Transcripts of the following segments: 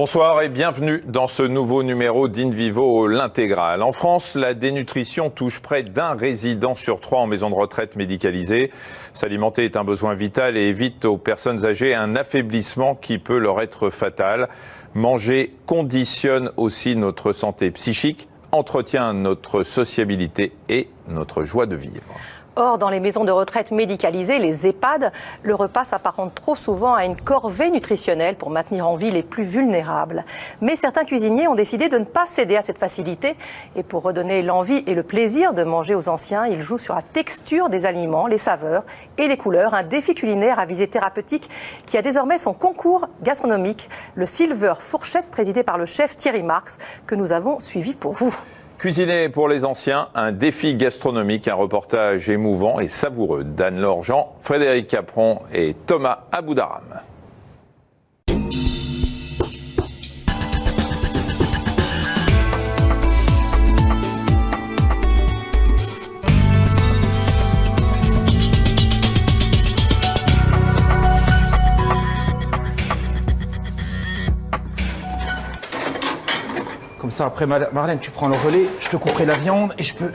Bonsoir et bienvenue dans ce nouveau numéro d'Invivo l'Intégrale. En France, la dénutrition touche près d'un résident sur 3 en maison de retraite médicalisée. S'alimenter est un besoin vital et évite aux personnes âgées un affaiblissement qui peut leur être fatal. Manger conditionne aussi notre santé psychique, entretient notre sociabilité et notre joie de vivre. Or, dans les maisons de retraite médicalisées, les EHPAD, le repas s'apparente trop souvent à une corvée nutritionnelle pour maintenir en vie les plus vulnérables. Mais certains cuisiniers ont décidé de ne pas céder à cette facilité. Et pour redonner l'envie et le plaisir de manger aux anciens, ils jouent sur la texture des aliments, les saveurs et les couleurs. Un défi culinaire à visée thérapeutique qui a désormais son concours gastronomique, le Silver Fourchette, présidé par le chef Thierry Marx, que nous avons suivi pour vous. Cuisiner pour les anciens, un défi gastronomique, un reportage émouvant et savoureux d'Anne-Laure Jean, Frédéric Capron et Thomas Aboudaram. Comme ça, après, Marlène, tu prends le relais, je te couperai la viande et je peux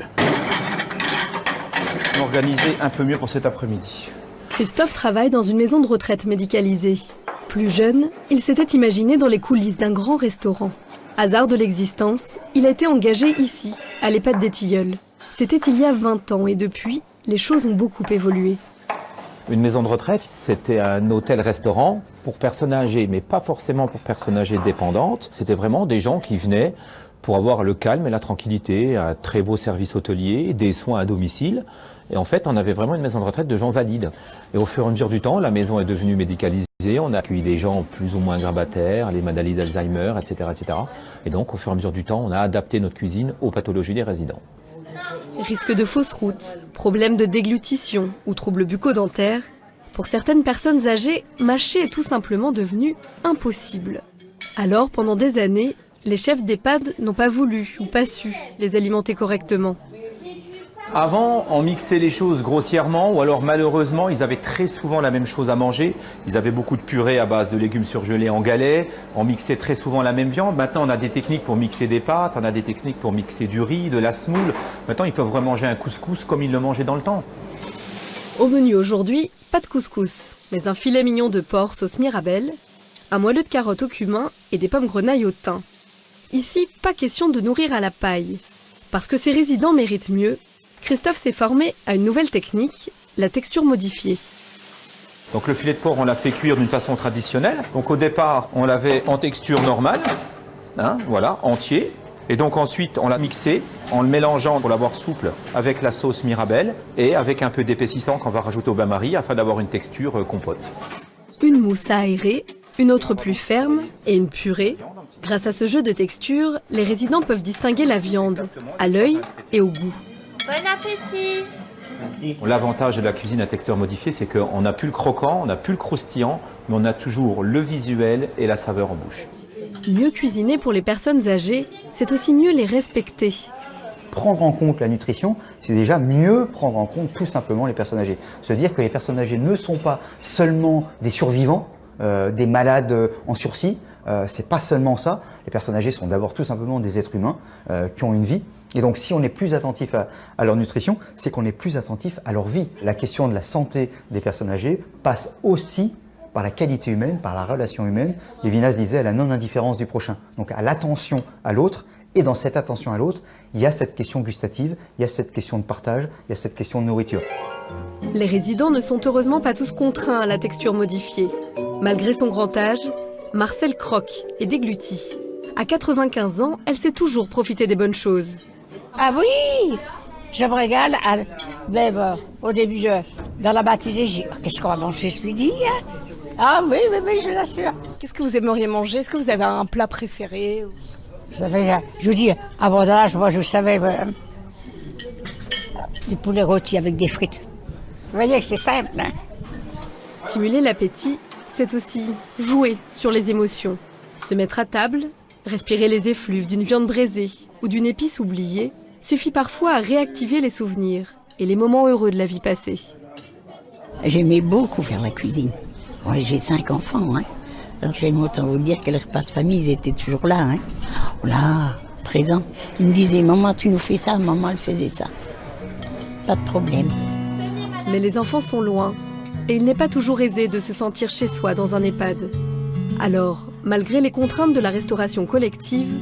m'organiser un peu mieux pour cet après-midi. Christophe travaille dans une maison de retraite médicalisée. Plus jeune, il s'était imaginé dans les coulisses d'un grand restaurant. Hasard de l'existence, il a été engagé ici, à l'EHPAD des Tilleuls. C'était il y a 20 ans et depuis, les choses ont beaucoup évolué. Une maison de retraite, c'était un hôtel-restaurant pour personnes âgées, mais pas forcément pour personnes âgées dépendantes. C'était vraiment des gens qui venaient pour avoir le calme et la tranquillité, un très beau service hôtelier, des soins à domicile. Et en fait, on avait vraiment une maison de retraite de gens valides. Et au fur et à mesure du temps, la maison est devenue médicalisée. On a accueilli des gens plus ou moins grabataires, les maladies d'Alzheimer, etc., etc. Et donc, au fur et à mesure du temps, on a adapté notre cuisine aux pathologies des résidents. Risque de fausse route, problèmes de déglutition ou troubles bucco-dentaires. Pour certaines personnes âgées, mâcher est tout simplement devenu impossible. Alors, pendant des années, les chefs d'EHPAD n'ont pas voulu ou pas su les alimenter correctement. Avant, on mixait les choses grossièrement ou alors malheureusement, ils avaient très souvent la même chose à manger. Ils avaient beaucoup de purée à base de légumes surgelés en galets. On mixait très souvent la même viande. Maintenant, on a des techniques pour mixer des pâtes, on a des techniques pour mixer du riz, de la semoule. Maintenant, ils peuvent remanger un couscous comme ils le mangeaient dans le temps. Au menu aujourd'hui, pas de couscous, mais un filet mignon de porc sauce Mirabelle, un moelleux de carottes au cumin et des pommes grenailles au thym. Ici, pas question de nourrir à la paille. Parce que ces résidents méritent mieux, Christophe s'est formé à une nouvelle technique, la texture modifiée. Donc le filet de porc, on l'a fait cuire d'une façon traditionnelle. Donc au départ, on l'avait en texture normale, voilà, entier. Et donc ensuite, on l'a mixé en le mélangeant pour l'avoir souple avec la sauce Mirabelle et avec un peu d'épaississant qu'on va rajouter au bain-marie afin d'avoir une texture compote. Une mousse à aérer, une autre plus ferme et une purée. Grâce à ce jeu de texture, les résidents peuvent distinguer la viande à l'œil et au goût. Bon appétit! L'avantage de la cuisine à texture modifiée, c'est qu'on n'a plus le croquant, on n'a plus le croustillant, mais on a toujours le visuel et la saveur en bouche. Mieux cuisiner pour les personnes âgées, c'est aussi mieux les respecter. Prendre en compte la nutrition, c'est déjà mieux prendre en compte tout simplement les personnes âgées. Se dire que les personnes âgées ne sont pas seulement des survivants, des malades en sursis, c'est pas seulement ça. Les personnes âgées sont d'abord tout simplement des êtres humains qui ont une vie. Et donc si on est plus attentif à leur nutrition, c'est qu'on est plus attentif à leur vie. La question de la santé des personnes âgées passe aussi par la qualité humaine, par la relation humaine. Lévinas disait à la non-indifférence du prochain, donc à l'attention à l'autre. Et dans cette attention à l'autre, il y a cette question gustative, il y a cette question de partage, il y a cette question de nourriture. Les résidents ne sont heureusement pas tous contraints à la texture modifiée. Malgré son grand âge, Marcel croque et déglutit. À 95 ans, elle sait toujours profiter des bonnes choses. Ah oui! Je me régale au début dans la matinée. Qu'est-ce qu'on va manger ce midi? Ah oui, je l'assure. Qu'est-ce que vous aimeriez manger? Est-ce que vous avez un plat préféré? Vous savez, je vous dis, avant l'âge, moi je savais du poulet rôti avec des frites. Vous voyez que c'est simple. Hein? Stimuler l'appétit, c'est aussi jouer sur les émotions. Se mettre à table, respirer les effluves d'une viande braisée ou d'une épice oubliée, suffit parfois à réactiver les souvenirs et les moments heureux de la vie passée. J'aimais beaucoup faire la cuisine. Ouais, j'ai 5 enfants. Hein. Alors j'aime autant vous dire que les repas de famille, ils étaient toujours là, hein. Là, présents. Ils me disaient, maman, tu nous fais ça, maman, elle faisait ça. Pas de problème. Mais les enfants sont loin, et il n'est pas toujours aisé de se sentir chez soi dans un EHPAD. Alors, malgré les contraintes de la restauration collective,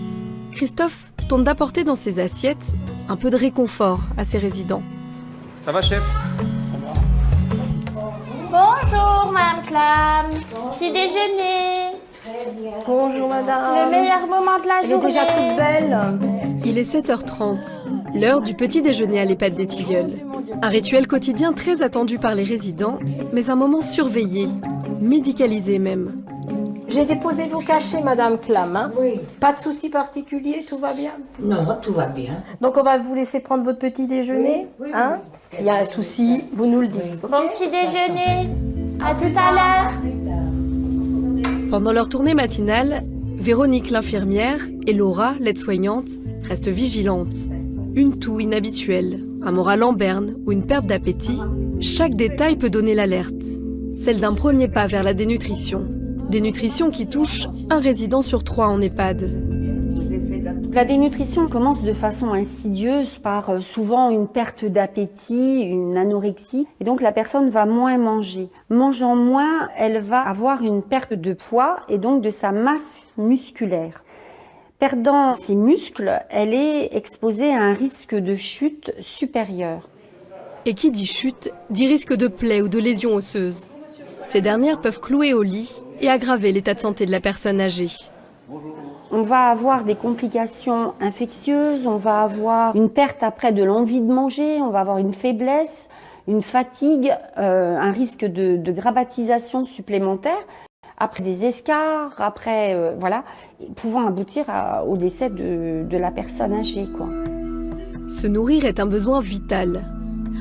Christophe tente d'apporter dans ses assiettes un peu de réconfort à ses résidents. Ça va, chef? Bonjour, Madame Clam. Petit déjeuner. Bonjour madame. Le meilleur moment de la Elle est journée. déjà toute belle. Il est 7h30, l'heure du petit déjeuner à l'EHPAD des Tilleuls. Un rituel quotidien très attendu par les résidents, mais un moment surveillé, médicalisé même. J'ai déposé vos cachets, Madame Clam. Hein. Oui. Pas de soucis particuliers, tout va bien. Non, tout va bien. Donc on va vous laisser prendre votre petit déjeuner. Oui, oui, hein. S'il y a un souci, vous nous le dites. Bon petit déjeuner. À tout à l'heure. Pendant leur tournée matinale, Véronique l'infirmière et Laura, l'aide-soignante, restent vigilantes. Une toux inhabituelle, un moral en berne ou une perte d'appétit, chaque détail peut donner l'alerte. Celle d'un premier pas vers la dénutrition. Dénutrition qui touche un résident sur 3 en EHPAD. La dénutrition commence de façon insidieuse par souvent une perte d'appétit, une anorexie. Et donc la personne va moins manger. Mangeant moins, elle va avoir une perte de poids et donc de sa masse musculaire. Perdant ses muscles, elle est exposée à un risque de chute supérieur. Et qui dit chute, dit risque de plaies ou de lésions osseuses. Ces dernières peuvent clouer au lit et aggraver l'état de santé de la personne âgée. On va avoir des complications infectieuses, on va avoir une perte après de l'envie de manger, on va avoir une faiblesse, une fatigue, un risque de grabbatisation supplémentaire, après des escarres, après, voilà, pouvant aboutir au décès de la personne âgée, quoi. Se nourrir est un besoin vital.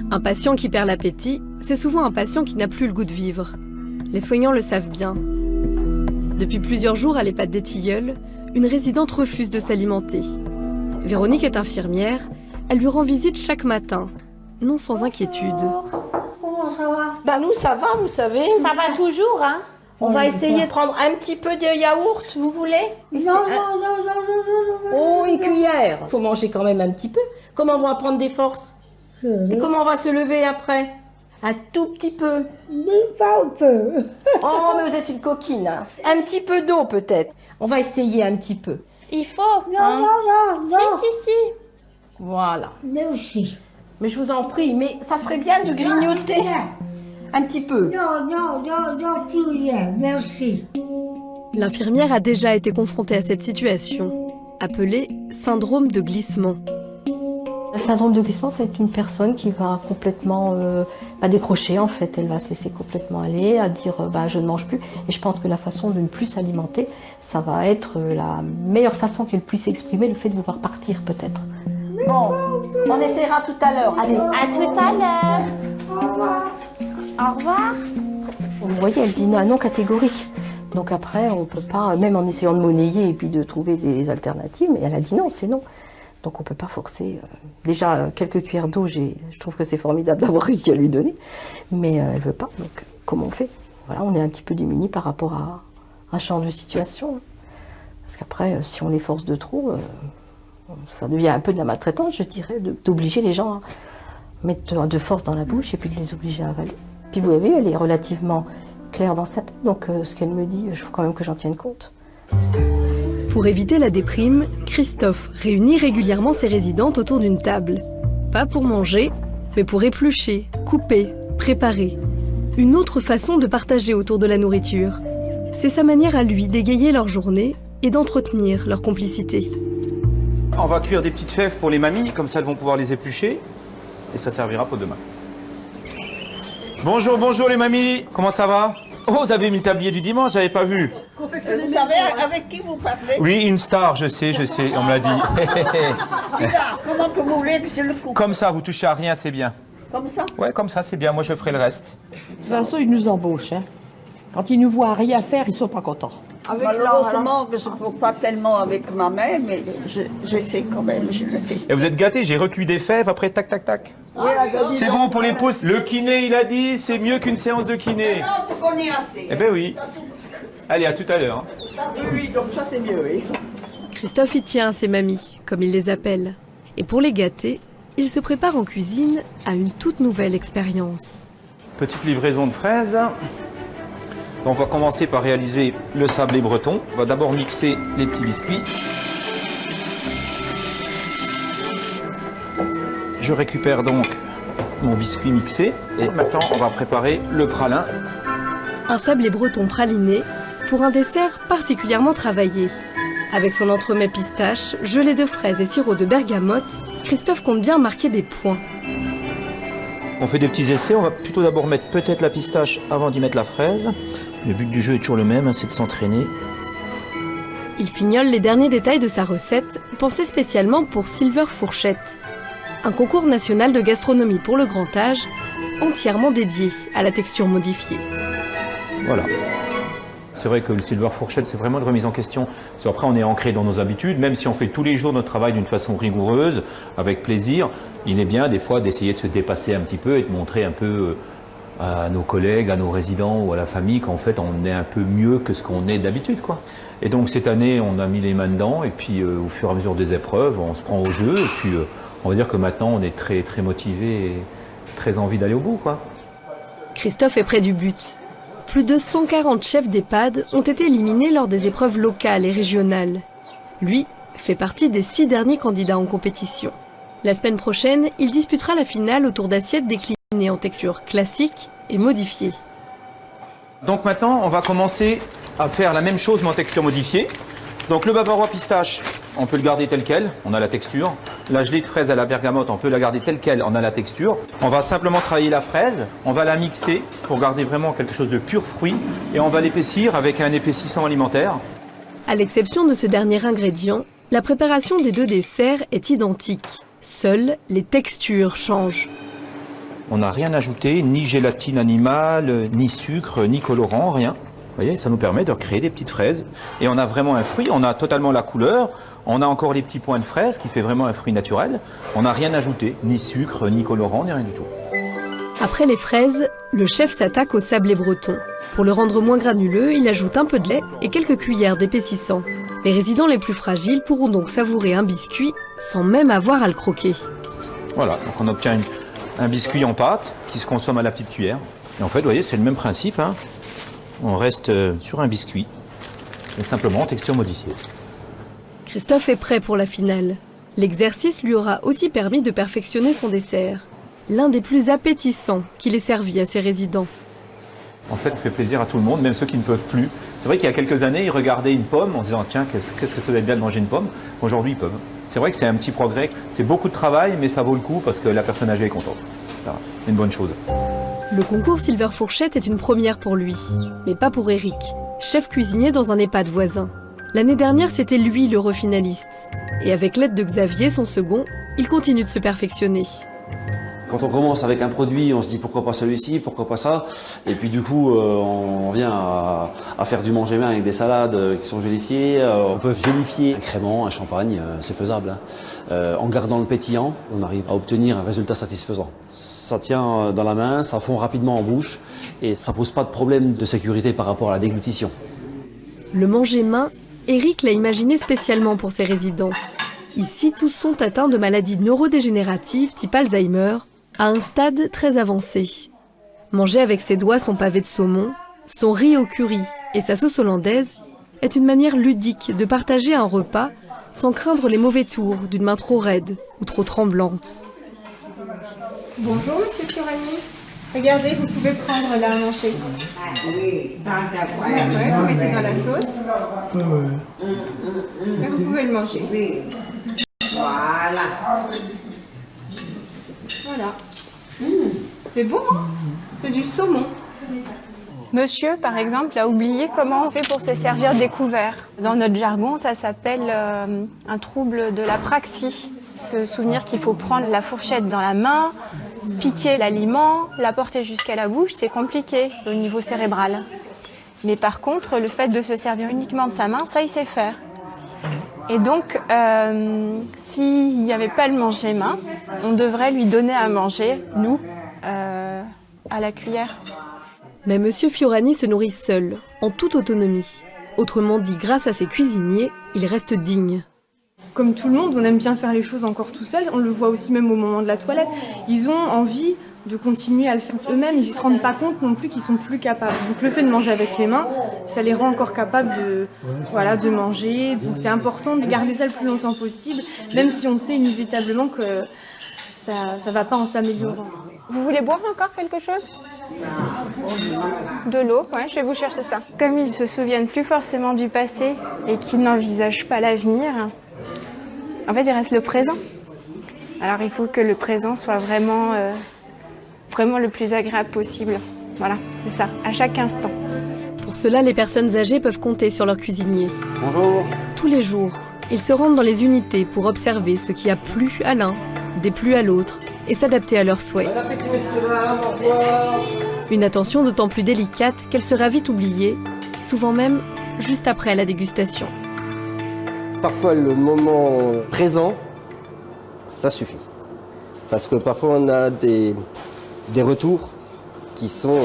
Un patient qui perd l'appétit, c'est souvent un patient qui n'a plus le goût de vivre. Les soignants le savent bien. Depuis plusieurs jours à l'EHPAD des Tilleuls, une résidente refuse de s'alimenter. Véronique est infirmière, elle lui rend visite chaque matin, non sans inquiétude. Comment ça va? Bah nous ça va, vous savez. Ça va toujours, hein? On va essayer de prendre un petit peu de yaourt, vous voulez? Non. Oh, une cuillère. Faut manger quand même un petit peu. Comment on va prendre des forces? Et comment on va se lever après? Un tout petit peu. Pas un peu. Oh, mais vous êtes une coquine. Hein. Un petit peu d'eau peut-être. On va essayer un petit peu. Il faut. Non. Si. Voilà. Merci. Mais je vous en prie, mais ça serait bien de grignoter. Un petit peu. Non, tout bien, merci. L'infirmière a déjà été confrontée à cette situation, appelée syndrome de glissement. Le syndrome de glissement, c'est une personne qui va complètement décrocher en fait. Elle va se laisser complètement aller, à dire je ne mange plus. Et je pense que la façon de ne plus s'alimenter, ça va être la meilleure façon qu'elle puisse exprimer le fait de vouloir partir peut-être. Bon, on essaiera tout à l'heure. Allez. À tout à l'heure. Au revoir. Au revoir. Vous voyez, elle dit non catégorique. Donc après, on ne peut pas, même en essayant de monnayer et puis de trouver des alternatives, mais elle a dit non, c'est non. Donc on ne peut pas forcer. Déjà, quelques cuillères d'eau, je trouve que c'est formidable d'avoir réussi à lui donner. Mais elle ne veut pas, donc comment on fait? Voilà, on est un petit peu démunis par rapport à un genre de situation. Parce qu'après, si on les force de trop, ça devient un peu de la maltraitance, je dirais, d'obliger les gens à mettre de force dans la bouche et puis de les obliger à avaler. Puis vous avez vu, elle est relativement claire dans sa tête, donc ce qu'elle me dit, il faut quand même que j'en tienne compte. Pour éviter la déprime, Christophe réunit régulièrement ses résidentes autour d'une table. Pas pour manger, mais pour éplucher, couper, préparer. Une autre façon de partager autour de la nourriture. C'est sa manière à lui d'égayer leur journée et d'entretenir leur complicité. On va cuire des petites fèves pour les mamies, comme ça elles vont pouvoir les éplucher. Et ça servira pour demain. Bonjour les mamies, comment ça va? Oh, vous avez mis le tablier du dimanche, j'avais pas vu. Vous savez avec qui vous parlez? Oui, une star, je sais, on me l'a dit. Comment que vous voulez que je le coupe? Comme ça, vous touchez à rien, c'est bien. Comme ça? Ouais, comme ça, c'est bien, moi je ferai le reste. De toute façon, ils nous embauchent. Hein. Quand ils nous voient rien faire, ils sont pas contents. Malheureusement, je ne peux pas tellement avec ma mère, mais je sais quand même, je le fais. Et vous êtes gâtés, j'ai recuit des fèves, après tac tac tac. C'est bon pour les pauses. Le kiné, il a dit, c'est mieux qu'une séance de kiné. Non, tu connais assez. Eh ben oui. Allez, à tout à l'heure. Oui, comme ça c'est mieux, oui. Christophe y tient à ses mamies, comme il les appelle. Et pour les gâter, il se prépare en cuisine à une toute nouvelle expérience. Petite livraison de fraises. Donc, on va commencer par réaliser le sablé breton. On va d'abord mixer les petits biscuits. Je récupère donc mon biscuit mixé. Et maintenant, on va préparer le pralin. Un sablé breton praliné pour un dessert particulièrement travaillé. Avec son entremets pistache, gelée de fraises et sirop de bergamote, Christophe compte bien marquer des points. On fait des petits essais, on va plutôt d'abord mettre peut-être la pistache avant d'y mettre la fraise. Le but du jeu est toujours le même, c'est de s'entraîner. Il fignole les derniers détails de sa recette, pensée spécialement pour Silver Fourchette. Un concours national de gastronomie pour le grand âge, entièrement dédié à la texture modifiée. Voilà. C'est vrai que le Silver Fourchette, c'est vraiment une remise en question. Parce qu'après, on est ancré dans nos habitudes, même si on fait tous les jours notre travail d'une façon rigoureuse, avec plaisir, il est bien des fois d'essayer de se dépasser un petit peu et de montrer un peu à nos collègues, à nos résidents ou à la famille qu'en fait, on est un peu mieux que ce qu'on est d'habitude, quoi. Et donc cette année, on a mis les mains dedans et puis au fur et à mesure des épreuves, on se prend au jeu et puis on va dire que maintenant, on est très, très motivé et très envie d'aller au bout, quoi. Christophe est près du but. Plus de 140 chefs d'EHPAD ont été éliminés lors des épreuves locales et régionales. Lui fait partie des 6 derniers candidats en compétition. La semaine prochaine, il disputera la finale autour d'assiettes déclinées en texture classique et modifiée. Donc maintenant, on va commencer à faire la même chose mais en texture modifiée. Donc le bavarois pistache, on peut le garder tel quel, on a la texture. La gelée de fraise à la bergamote, on peut la garder telle quelle, on a la texture. On va simplement travailler la fraise, on va la mixer pour garder vraiment quelque chose de pur fruit et on va l'épaissir avec un épaississant alimentaire. À l'exception de ce dernier ingrédient, la préparation des 2 desserts est identique. Seules les textures changent. On n'a rien ajouté, ni gélatine animale, ni sucre, ni colorant, rien. Vous voyez, ça nous permet de recréer des petites fraises. Et on a vraiment un fruit, on a totalement la couleur, on a encore les petits points de fraise qui fait vraiment un fruit naturel. On n'a rien ajouté, ni sucre, ni colorant, ni rien du tout. Après les fraises, le chef s'attaque au sablé breton. Pour le rendre moins granuleux, il ajoute un peu de lait et quelques cuillères d'épaississant. Les résidents les plus fragiles pourront donc savourer un biscuit sans même avoir à le croquer. Voilà, donc on obtient un biscuit en pâte qui se consomme à la petite cuillère. Et en fait, vous voyez, c'est le même principe, hein. On reste sur un biscuit, mais simplement en texture modifiée. Christophe est prêt pour la finale. L'exercice lui aura aussi permis de perfectionner son dessert. L'un des plus appétissants qu'il ait servi à ses résidents. En fait, ça fait plaisir à tout le monde, même ceux qui ne peuvent plus. C'est vrai qu'il y a quelques années, ils regardaient une pomme en disant « Tiens, qu'est-ce que ça doit être bien de manger une pomme ?» Aujourd'hui, ils peuvent. C'est vrai que c'est un petit progrès. C'est beaucoup de travail, mais ça vaut le coup parce que la personne âgée est contente. C'est une bonne chose. Le concours Silver Fourchette est une première pour lui, mais pas pour Eric, chef cuisinier dans un EHPAD voisin. L'année dernière, c'était lui l'heureux finaliste. Et avec l'aide de Xavier, son second, il continue de se perfectionner. Quand on commence avec un produit, on se dit pourquoi pas celui-ci, pourquoi pas ça. Et puis du coup, on vient à faire du manger-main avec des salades qui sont gélifiées. On peut gélifier un crémant, un champagne, c'est faisable, hein. En gardant le pétillant, on arrive à obtenir un résultat satisfaisant. Ça tient dans la main, ça fond rapidement en bouche et ça pose pas de problème de sécurité par rapport à la déglutition. Le manger-main, Eric l'a imaginé spécialement pour ses résidents. Ici, tous sont atteints de maladies neurodégénératives type Alzheimer, à un stade très avancé. Manger avec ses doigts son pavé de saumon, son riz au curry et sa sauce hollandaise est une manière ludique de partager un repas sans craindre les mauvais tours d'une main trop raide ou trop tremblante. Bonjour Monsieur Turani. Regardez, vous pouvez prendre là à manger. Oui, vous mettez dans la sauce. Là, vous pouvez le manger. Voilà. C'est bon, hein? C'est du saumon. Monsieur, par exemple, a oublié comment on fait pour se servir des couverts. Dans notre jargon, ça s'appelle un trouble de la praxie. Se souvenir qu'il faut prendre la fourchette dans la main, piquer l'aliment, la porter jusqu'à la bouche, c'est compliqué au niveau cérébral. Mais par contre, le fait de se servir uniquement de sa main, ça, il sait faire. Et donc, s'il n'y avait pas le manger-main, on devrait lui donner à manger, nous, à la cuillère. Mais Monsieur Fiorani se nourrit seul, en toute autonomie. Autrement dit, grâce à ses cuisiniers, il reste digne. Comme tout le monde, on aime bien faire les choses encore tout seul. On le voit aussi même au moment de la toilette. Ils ont envie de continuer à le faire eux-mêmes. Ils ne se rendent pas compte non plus qu'ils sont plus capables. Donc le fait de manger avec les mains, ça les rend encore capables de manger. Donc c'est important de garder ça le plus longtemps possible, même si on sait inévitablement que ça ne va pas en s'améliorant. Vous voulez boire encore quelque chose? De l'eau, ouais, je vais vous chercher ça. Comme ils se souviennent plus forcément du passé et qu'ils n'envisagent pas l'avenir, en fait, il reste le présent. Alors il faut que le présent soit vraiment le plus agréable possible. Voilà, c'est ça, à chaque instant. Pour cela, les personnes âgées peuvent compter sur leur cuisinier. Bonjour. Tous les jours, ils se rendent dans les unités pour observer ce qui a plu à l'un, déplu à l'autre et s'adapter à leurs souhaits. Une attention d'autant plus délicate qu'elle sera vite oubliée, souvent même juste après la dégustation. Parfois, le moment présent, ça suffit. Parce que parfois, on a des retours qui sont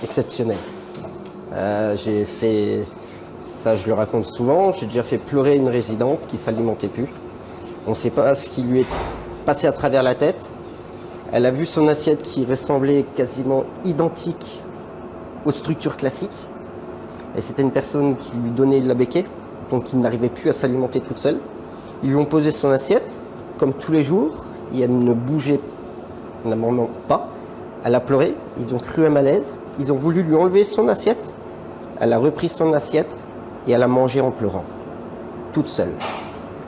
exceptionnels. J'ai fait, ça je le raconte souvent, j'ai déjà fait pleurer une résidente qui ne s'alimentait plus. On ne sait pas ce qui lui est passé à travers la tête. Elle a vu son assiette qui ressemblait quasiment identique aux structures classiques. Et c'était une personne qui lui donnait de la béquée, donc qui n'arrivait plus à s'alimenter toute seule. Ils lui ont posé son assiette, comme tous les jours, et elle ne bougeait normalement pas. Elle a pleuré, ils ont cru un malaise, ils ont voulu lui enlever son assiette. Elle a repris son assiette et elle a mangé en pleurant, toute seule.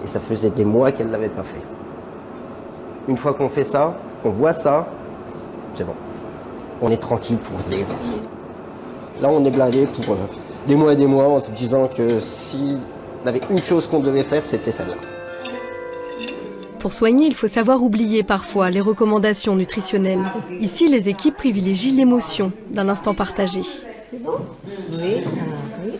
Et ça faisait des mois qu'elle ne l'avait pas fait. Une fois qu'on fait ça, qu'on voit ça, c'est bon. On est tranquille pour des... Là, on est blindé pour des mois et des mois en se disant que s'il y avait une chose qu'on devait faire, c'était celle-là. Pour soigner, il faut savoir oublier parfois les recommandations nutritionnelles. Ici, les équipes privilégient l'émotion d'un instant partagé. C'est bon? Oui.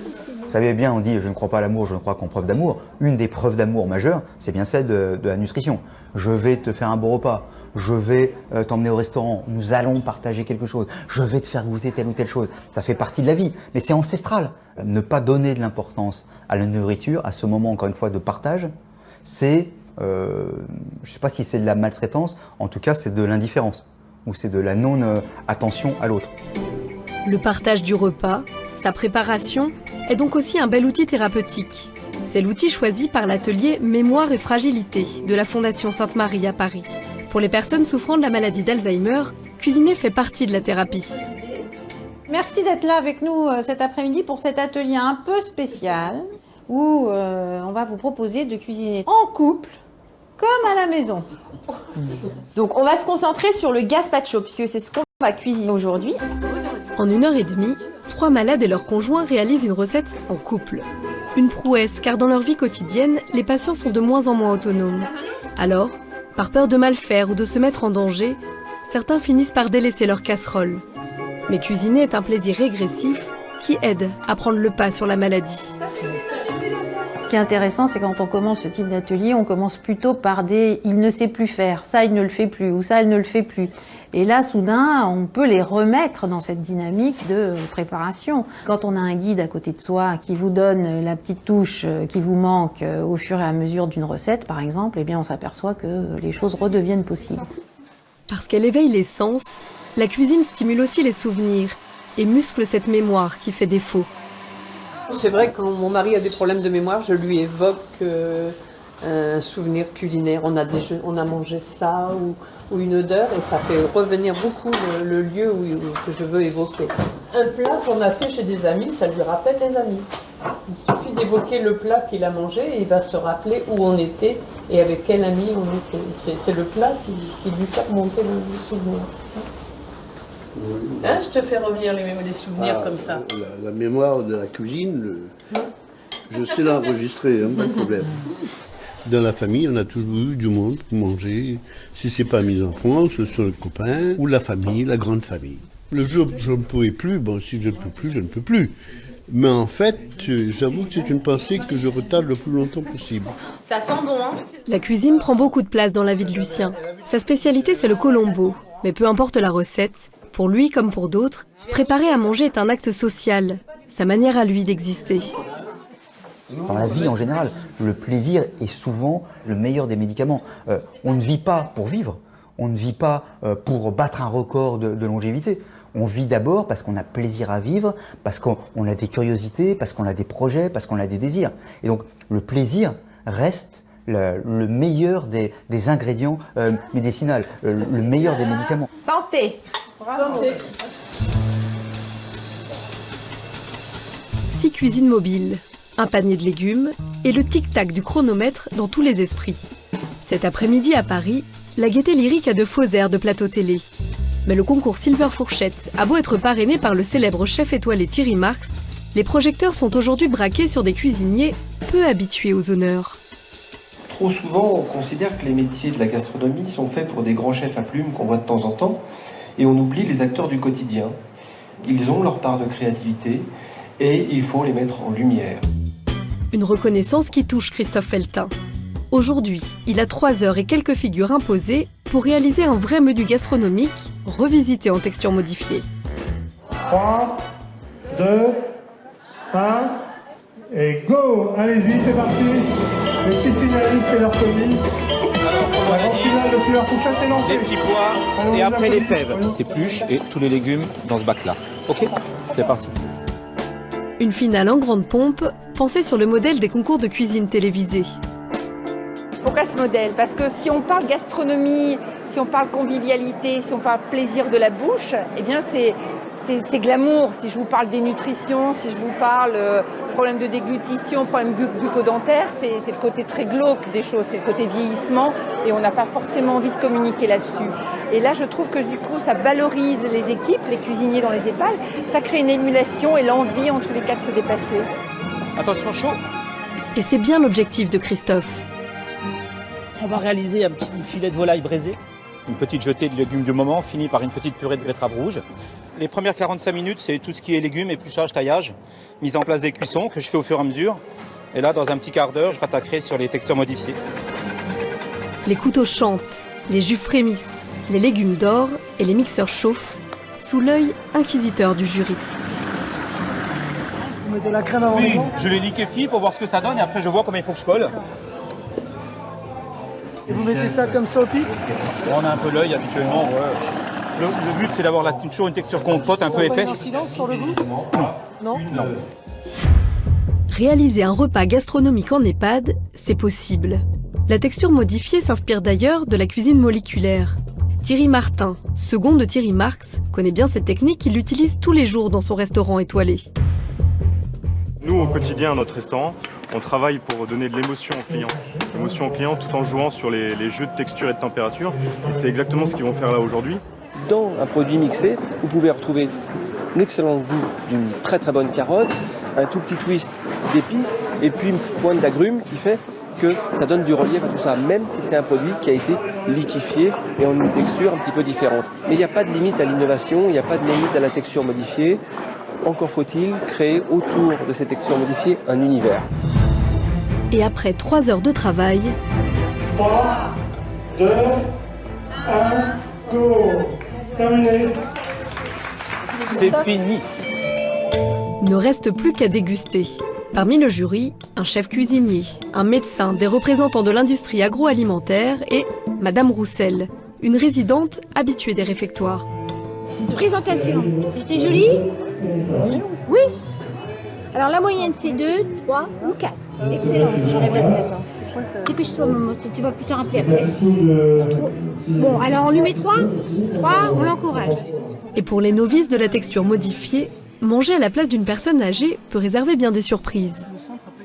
Vous savez bien, on dit « je ne crois pas à l'amour, je ne crois qu'en preuve d'amour ». Une des preuves d'amour majeures, c'est bien celle de la nutrition. Je vais te faire un beau repas, je vais t'emmener au restaurant, nous allons partager quelque chose, je vais te faire goûter telle ou telle chose. Ça fait partie de la vie, mais c'est ancestral. Ne pas donner de l'importance à la nourriture, à ce moment, encore une fois, de partage, c'est, je ne sais pas si c'est de la maltraitance, en tout cas c'est de l'indifférence, ou c'est de la non-attention à l'autre. Le partage du repas, sa préparation, est donc aussi un bel outil thérapeutique. C'est l'outil choisi par l'atelier Mémoire et Fragilité de la Fondation Sainte-Marie à Paris. Pour les personnes souffrant de la maladie d'Alzheimer, cuisiner fait partie de la thérapie. Merci d'être là avec nous cet après-midi pour cet atelier un peu spécial où on va vous proposer de cuisiner en couple comme à la maison. Donc on va se concentrer sur le gazpacho puisque c'est ce qu'on va cuisiner aujourd'hui. En 1h30, 3 malades et leurs conjoints réalisent une recette en couple. Une prouesse, car dans leur vie quotidienne, les patients sont de moins en moins autonomes. Alors, par peur de mal faire ou de se mettre en danger, certains finissent par délaisser leur casserole. Mais cuisiner est un plaisir régressif qui aide à prendre le pas sur la maladie. Ce qui est intéressant, c'est quand on commence ce type d'atelier, on commence plutôt par des « il ne sait plus faire », ça il ne le fait plus, ou ça elle ne le fait plus. Et là, soudain, on peut les remettre dans cette dynamique de préparation. Quand on a un guide à côté de soi qui vous donne la petite touche qui vous manque au fur et à mesure d'une recette, par exemple, eh bien on s'aperçoit que les choses redeviennent possibles. Parce qu'elle éveille les sens, la cuisine stimule aussi les souvenirs et muscle cette mémoire qui fait défaut. C'est vrai que quand mon mari a des problèmes de mémoire, je lui évoque un souvenir culinaire. On a mangé ça ou une odeur et ça fait revenir beaucoup le lieu que je veux évoquer. Un plat qu'on a fait chez des amis, ça lui rappelle les amis. Il suffit d'évoquer le plat qu'il a mangé et il va se rappeler où on était et avec quel ami on était. C'est le plat qui lui fait remonter le souvenir. Hein, je te fais revenir les souvenirs comme ça. La mémoire de la cuisine, je sais l'enregistrer, hein, pas de problème. Dans la famille, on a toujours eu du monde pour manger. Si ce n'est pas mes enfants, ce sont les copains ou la famille, la grande famille. Le jour où je ne pourrai plus, bon, si je ne peux plus, je ne peux plus. Mais en fait, j'avoue que c'est une pensée que je retarde le plus longtemps possible. Ça sent bon, hein? La cuisine prend beaucoup de place dans la vie de Lucien. Sa spécialité, c'est le colombo. Mais peu importe la recette, Pour lui comme pour d'autres, préparer à manger est un acte social, sa manière à lui d'exister. Dans la vie en général, le plaisir est souvent le meilleur des médicaments. On ne vit pas pour vivre, on ne vit pas pour battre un record de longévité. On vit d'abord parce qu'on a plaisir à vivre, parce qu'on a des curiosités, parce qu'on a des projets, parce qu'on a des désirs. Et donc le plaisir reste le meilleur des ingrédients médicinaux, le meilleur des médicaments. Santé. Santé. 6 cuisines mobiles, un panier de légumes et le tic-tac du chronomètre dans tous les esprits. Cet après-midi à Paris, la gaieté lyrique a de faux airs de plateau télé. Mais le concours Silver Fourchette a beau être parrainé par le célèbre chef étoilé Thierry Marx, les projecteurs sont aujourd'hui braqués sur des cuisiniers peu habitués aux honneurs. Trop souvent, on considère que les métiers de la gastronomie sont faits pour des grands chefs à plumes qu'on voit de temps en temps, et on oublie les acteurs du quotidien. Ils ont leur part de créativité, et il faut les mettre en lumière. Une reconnaissance qui touche Christophe Feltin. Aujourd'hui, il a 3 heures et quelques figures imposées pour réaliser un vrai menu gastronomique, revisité en texture modifiée. 3, 2, 1, et go! Allez-y, c'est parti! Les 6 finalistes et leur commis. La grande finale de Silver Fourchette est lancée. Les petits pois et après les fèves. Épluches et tous les légumes dans ce bac-là. Ok? C'est parti. Une finale en grande pompe, pensée sur le modèle des concours de cuisine télévisés. Pourquoi ce modèle? Parce que si on parle gastronomie, si on parle convivialité, si on parle plaisir de la bouche, eh bien c'est glamour. Si je vous parle dénutrition, si je vous parle problème de déglutition, problème bucco-dentaire, c'est le côté très glauque des choses, c'est le côté vieillissement et on n'a pas forcément envie de communiquer là-dessus. Et là, je trouve que du coup, ça valorise les équipes, les cuisiniers dans les EHPAD, ça crée une émulation et l'envie en tous les cas de se dépasser. Attention chaud. Et c'est bien l'objectif de Christophe. On va réaliser un petit filet de volaille braisé. Une petite jetée de légumes du moment, finie par une petite purée de betterave rouge. Les premières 45 minutes, c'est tout ce qui est légumes, épluchage, taillage, mise en place des cuissons que je fais au fur et à mesure. Et là, dans un petit quart d'heure, je rattaquerai sur les textures modifiées. Les couteaux chantent, les jus frémissent, les légumes dorent et les mixeurs chauffent, sous l'œil inquisiteur du jury. Vous mettez la crème avant les dents ? Je les liquéfie pour voir ce que ça donne et après je vois comment il faut que je colle. Et vous mettez ça comme ça au pic? On a un peu l'œil habituellement. Ouais. Le but c'est d'avoir toujours une texture compote un peu épaisse. Sans incidence sur le goût? Non. Non. Réaliser un repas gastronomique en EHPAD, c'est possible. La texture modifiée s'inspire d'ailleurs de la cuisine moléculaire. Thierry Martin, second de Thierry Marx, connaît bien cette technique qu'il utilise tous les jours dans son restaurant étoilé. Nous, au quotidien, à notre restaurant, on travaille pour donner de l'émotion aux clients. L'émotion aux clients tout en jouant sur les jeux de texture et de température. Et c'est exactement ce qu'ils vont faire là aujourd'hui. Dans un produit mixé, vous pouvez retrouver un excellent goût d'une très très bonne carotte, un tout petit twist d'épices et puis une petite pointe d'agrumes qui fait que ça donne du relief à tout ça, même si c'est un produit qui a été liquéfié et en une texture un petit peu différente. Mais il n'y a pas de limite à l'innovation, il n'y a pas de limite à la texture modifiée. Encore faut-il créer autour de ces textures modifiées un univers. Et après 3 heures de travail... 3, 2, 1, go! Terminé! C'est fini! Ne reste plus qu'à déguster. Parmi le jury, un chef cuisinier, un médecin, des représentants de l'industrie agroalimentaire et Madame Roussel, une résidente habituée des réfectoires. Présentation, c'était joli? Oui. Alors la moyenne c'est 2, 3 ou 4. Excellent, j'enlève la 7. Dépêche-toi maman, tu vas plus te rappeler après. Bon, alors on lui met 3, on l'encourage. Et pour les novices de la texture modifiée, manger à la place d'une personne âgée peut réserver bien des surprises.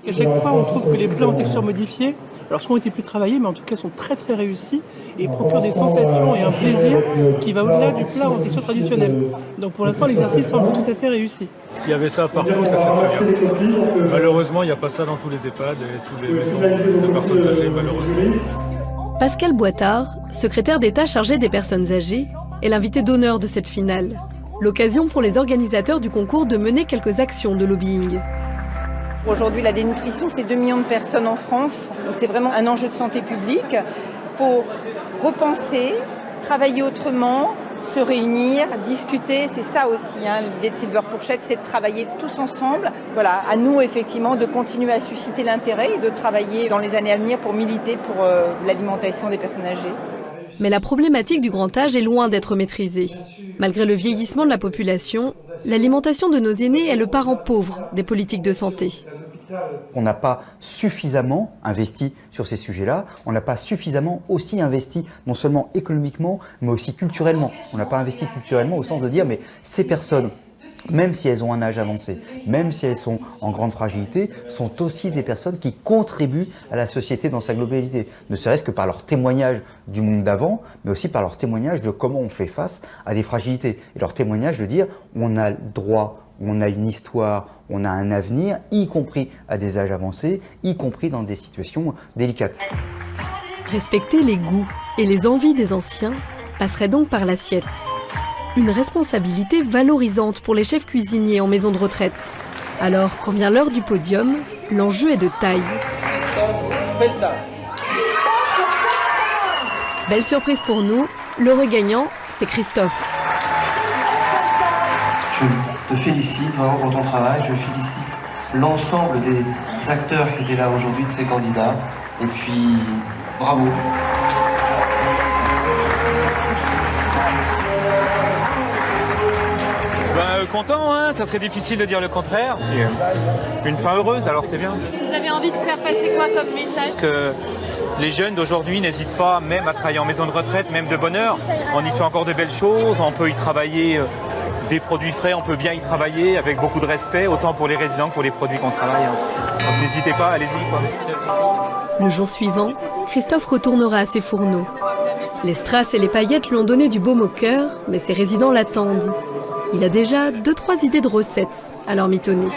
À chaque fois, on trouve que les plats en texture modifiée, alors soit ont été plus travaillés, mais en tout cas sont très très réussis et procurent des sensations et un plaisir qui va au-delà du plat en texture traditionnelle. Donc pour l'instant, l'exercice semble tout à fait réussi. S'il y avait ça partout, ça serait très bien. Malheureusement, il n'y a pas ça dans tous les EHPAD et tous les maisons de personnes âgées, malheureusement. Pascal Boitard, secrétaire d'État chargé des personnes âgées, est l'invité d'honneur de cette finale. L'occasion pour les organisateurs du concours de mener quelques actions de lobbying. Aujourd'hui, la dénutrition, c'est 2 millions de personnes en France. Donc c'est vraiment un enjeu de santé publique. Il faut repenser, travailler autrement, se réunir, discuter, c'est ça aussi, hein, l'idée de Silver Fourchette, c'est de travailler tous ensemble. Voilà, à nous effectivement de continuer à susciter l'intérêt et de travailler dans les années à venir pour militer pour l'alimentation des personnes âgées. Mais la problématique du grand âge est loin d'être maîtrisée. Malgré le vieillissement de la population, l'alimentation de nos aînés est le parent pauvre des politiques de santé. On n'a pas suffisamment investi sur ces sujets-là, on n'a pas suffisamment aussi investi non seulement économiquement, mais aussi culturellement. On n'a pas investi culturellement au sens de dire, mais ces personnes, même si elles ont un âge avancé, même si elles sont en grande fragilité, sont aussi des personnes qui contribuent à la société dans sa globalité. Ne serait-ce que par leur témoignage du monde d'avant, mais aussi par leur témoignage de comment on fait face à des fragilités. Et leur témoignage de dire, on a le droit, on a une histoire, on a un avenir, y compris à des âges avancés, y compris dans des situations délicates. Respecter les goûts et les envies des anciens passerait donc par l'assiette. Une responsabilité valorisante pour les chefs cuisiniers en maison de retraite. Alors, quand vient l'heure du podium, l'enjeu est de taille. Belle surprise pour nous, l'heureux gagnant, c'est Christophe. Je te félicite vraiment pour ton travail, je félicite l'ensemble des acteurs qui étaient là aujourd'hui, de ces candidats, et puis bravo. Content, hein, ça serait difficile de dire le contraire. Une fin heureuse, alors c'est bien. Vous avez envie de faire passer quoi comme message? Que les jeunes d'aujourd'hui n'hésitent pas, même à travailler en maison de retraite, même de bonne heure. On y fait encore de belles choses, on peut y travailler des produits frais, on peut bien y travailler avec beaucoup de respect, autant pour les résidents que pour les produits qu'on travaille. Donc n'hésitez pas, allez-y. Le jour suivant, Christophe retournera à ses fourneaux. Les strass et les paillettes lui ont donné du baume au cœur, mais ses résidents l'attendent. Il a déjà 2-3 idées de recettes à leur mitonner.